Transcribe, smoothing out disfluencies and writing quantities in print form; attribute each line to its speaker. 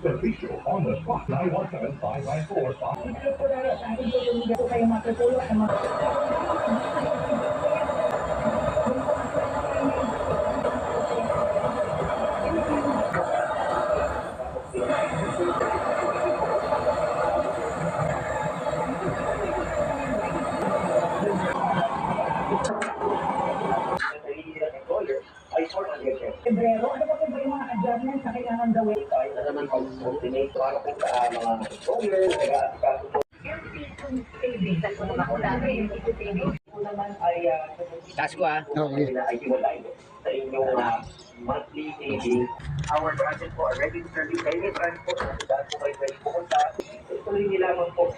Speaker 1: Servicio on the spot. 917-594-5.
Speaker 2: Febrero, ano pa ba yung mga adjustments na kailangan gawin?
Speaker 3: Kahit na naman pag-coordinate para po sa mga employer, nag-aasikaso po.
Speaker 2: Yung season savings, saan ko naman ko dati yung season savings?
Speaker 3: Ito naman ay
Speaker 4: Task ko
Speaker 1: Okay.
Speaker 3: ay hiwalay sa inyong monthly savings. Our budget po, ready service, any transport, dahil po kayo pwede pumunta. Ituloy nila naman po